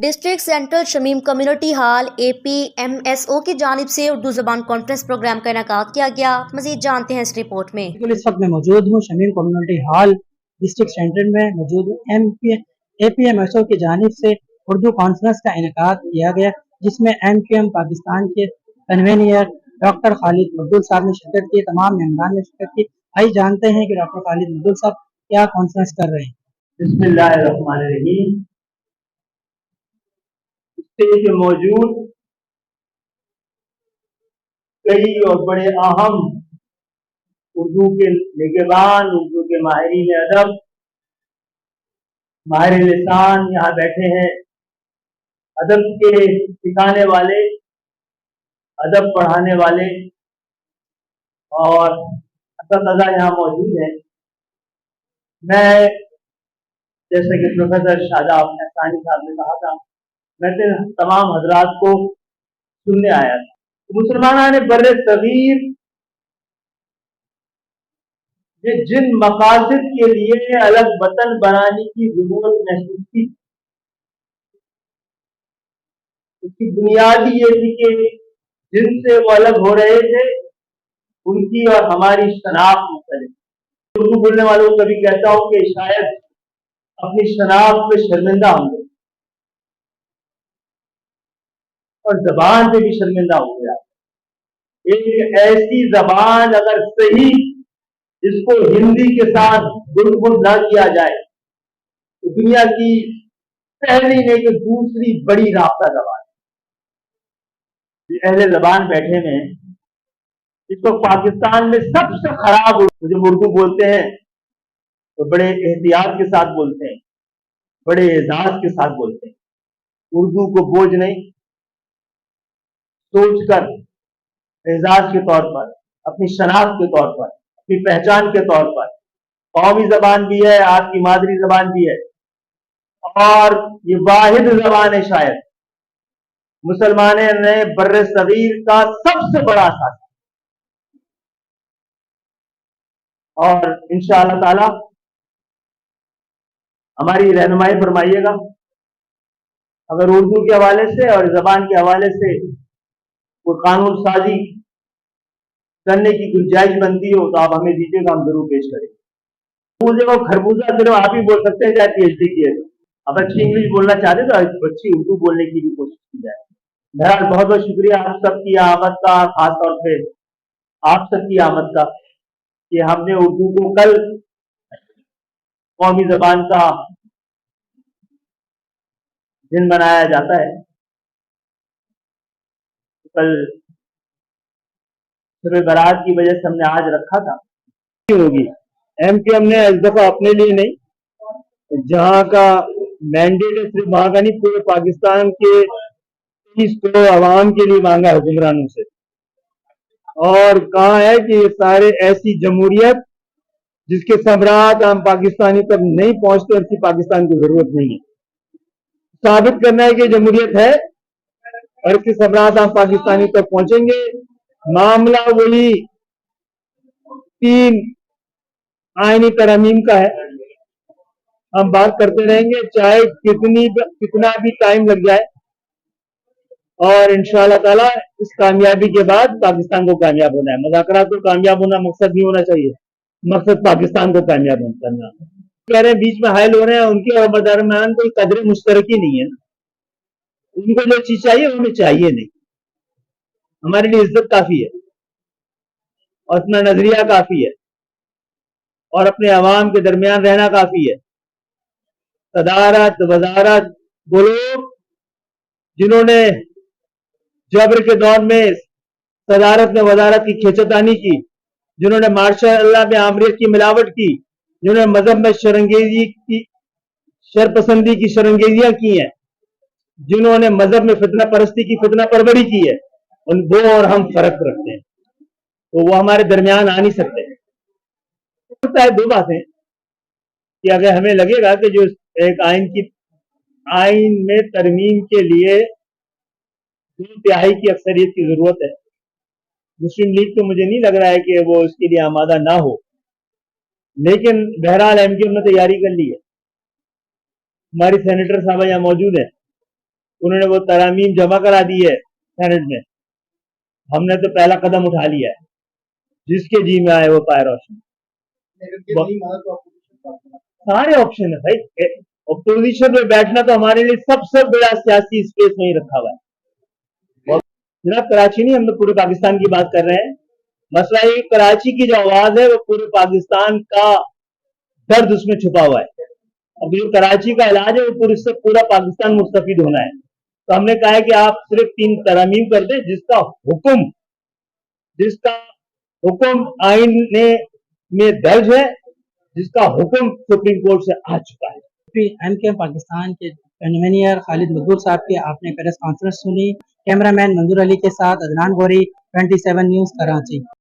District central Shamim community hall APMSO की जानिब से उर्दू ज़बान कॉन्फ्रेंस प्रोग्राम का इनेकाद किया गया। मज़ीद जानते हैं इस रिपोर्ट में। इस वक्त मैं मौजूद हूँ Shamim community hall district centre में मौजूद हूँ। APMSO की जानिब से उर्दू कॉन्फ्रेंस का इनेकाद किया गया, जिसमें MQM पाकिस्तान के कन्वेनियर डॉक्टर खालिद अब्दुल साहब ने शिरकत की, तमाम मेंबरान ने शिरकत की। आइए जानते हैं कि डॉक्टर खालिद अब्दुल साहब क्या कॉन्फ्रेंस कर रहे हैं। बिस्मिल्लाहिर्रहमानिर्रहीम। स्टेज पे मौजूद कई और बड़े अहम उर्दू के निगहबान, उर्दू के माहिरीन अदब, माहिर लिसान यहाँ बैठे हैं। अदब के सिखाने वाले, अदब पढ़ाने वाले और असतिज़ा यहाँ मौजूद हैं। मैं जैसे कि प्रोफेसर शादाब एहसानी साहब ने कहा था, मैं तमाम हजरात को सुनने आया था। मुसलमानों ने बर्रे सगीर जिन मकासद के लिए अलग वतन बनाने की जरूरत महसूस की, उसकी बुनियादी ये थी कि जिनसे वो अलग हो रहे थे उनकी और हमारी शनाख्त मुख्तलिफ। उर्दू बोलने वालों को कभी कहता हूं कि शायद अपनी शनाख्त पे शर्मिंदा होंगे और जबान पे भी शर्मिंदा हो गया। एक ऐसी जबान अगर सही जिसको हिंदी के साथ गुल ना किया जाए तो दुनिया की पहली नहीं कि दूसरी बड़ी रास्ता जबान। अहले जबान बैठे में इसको पाकिस्तान में सबसे खराब जब उर्दू बोलते हैं तो बड़े एहतियात के साथ बोलते हैं, बड़े एजाज के साथ बोलते हैं। उर्दू को बोझ नहीं सोचकर एजाज के तौर पर, अपनी शनाख्त के तौर पर, अपनी पहचान के तौर पर, कौमी जबान भी है, आपकी मादरी जबान भी है और ये वाहिद जबान है शायद मुसलमान ने बर्रे सगीर का सबसे बड़ा साथ। और इंशाअल्लाह ताला हमारी रहनुमाई फरमाइएगा। अगर उर्दू के हवाले से और जबान के हवाले से कोई कानून साजी करने की गुंजाइश बनती हो तो आप हमें दीजिएगा, हम जरूर पेश करेंगे। मुझे वो खरबूजा सिर्फ आप ही बोल सकते हैं चाहे PhD किए तो। अब अच्छी इंग्लिश बोलना चाहते तो अच्छी उर्दू बोलने की भी कोशिश की जाए। बहरहाल बहुत बहुत शुक्रिया आप सबकी आमद का, खासतौर पे आप सबकी आमद का कि हमने उर्दू को कल कौमी जबान का दिन मनाया जाता है। कल सुबह बारात की वजह से हमने आज रखा था। होगी MQM ने इस दफा अपने लिए नहीं, जहां का मैंडेट है सिर्फ वहां का नहीं, पूरे पाकिस्तान के 30 करोड़ आवाम के लिए मांगा है हुक्मरानों से। और कहा है कि ये सारे ऐसी जमहूरियत जिसके सम्राट आम पाकिस्तानी तक नहीं पहुंचते, ऐसी पाकिस्तान की जरूरत नहीं है। साबित करना है कि जमहूरियत है और इसके सम्राट आम पाकिस्तानी तक पहुंचेंगे। मामला वही 3 आईनी तरमीम का है। हम बात करते रहेंगे चाहे कितना भी टाइम लग जाए और इंशाअल्लाह ताला इस कामयाबी के बाद पाकिस्तान को कामयाब होना है। मुज़ाकरात को कामयाब होना मकसद नहीं होना चाहिए, मकसद पाकिस्तान को कामयाब करना। कह रहे हैं बीच में हायल हो रहे हैं, उनके और दरमियान कोई कदर मुश्तरक ही नहीं है। उनको जो चीज चाहिए हमें चाहिए नहीं। हमारे लिए इज्जत काफी है और अपना नजरिया काफी है और अपने अवाम के दरमियान रहना काफी है। सदारत वजारत वो लोग जिन्होंने जबर के दौर में सदारत में वजारत की खेचतानी की, जिन्होंने मार्शल में आमरीत की मिलावट की, जिन्होंने मजहब में शरंगेजी की, शरपसंदी की शरंगेजियां की हैं, जिन्होंने मजहब में फितना परस्ती की फितना परवरी की है, उन वो और हम फर्क रखते हैं तो वो हमारे दरमियान आ नहीं सकते। होता है 2 बातें कि अगर हमें लगेगा कि जो एक आइन में तरमीम के लिए 2/3 की अक्सरियत की जरूरत है, मुस्लिम लीग तो मुझे नहीं लग रहा है कि वो इसके लिए आमादा ना हो, लेकिन बहरहाल MQM ने तैयारी कर ली है। हमारी सेनेटर साहब यहाँ मौजूद है, उन्होंने वो तरामीम जमा करा दी है सेनेट में, हमने तो पहला कदम उठा लिया है, जिसके जी में आए वो पाए रोशनी। सारे ऑप्शन है भाई, अपोजिशन में बैठना तो हमारे लिए सबसे बड़ा सियासी स्पेस वहीं रखा हुआ है। जनाब कराची नहीं, हम तो पूरे पाकिस्तान की बात कर रहे हैं। मसला ये कराची की जो आवाज है वो पूरे पाकिस्तान का दर्द उसमें छुपा हुआ है। अब जो कराची का इलाज है वो पूरे से पूरा पाकिस्तान मुस्तफिद होना है। तो हमने कहा है कि आप सिर्फ 3 तरामीम कर दें जिसका हुक्म आइन में दर्ज है, जिसका हुक्म सुप्रीम कोर्ट से आ चुका है। MKM पाकिस्तान के कन्वीनर खालिद मकबूल साहब की आपने प्रेस कॉन्फ्रेंस सुनी। कैमरामैन मंजूर अली के साथ अदनान गौरी, 27 न्यूज़ कराची।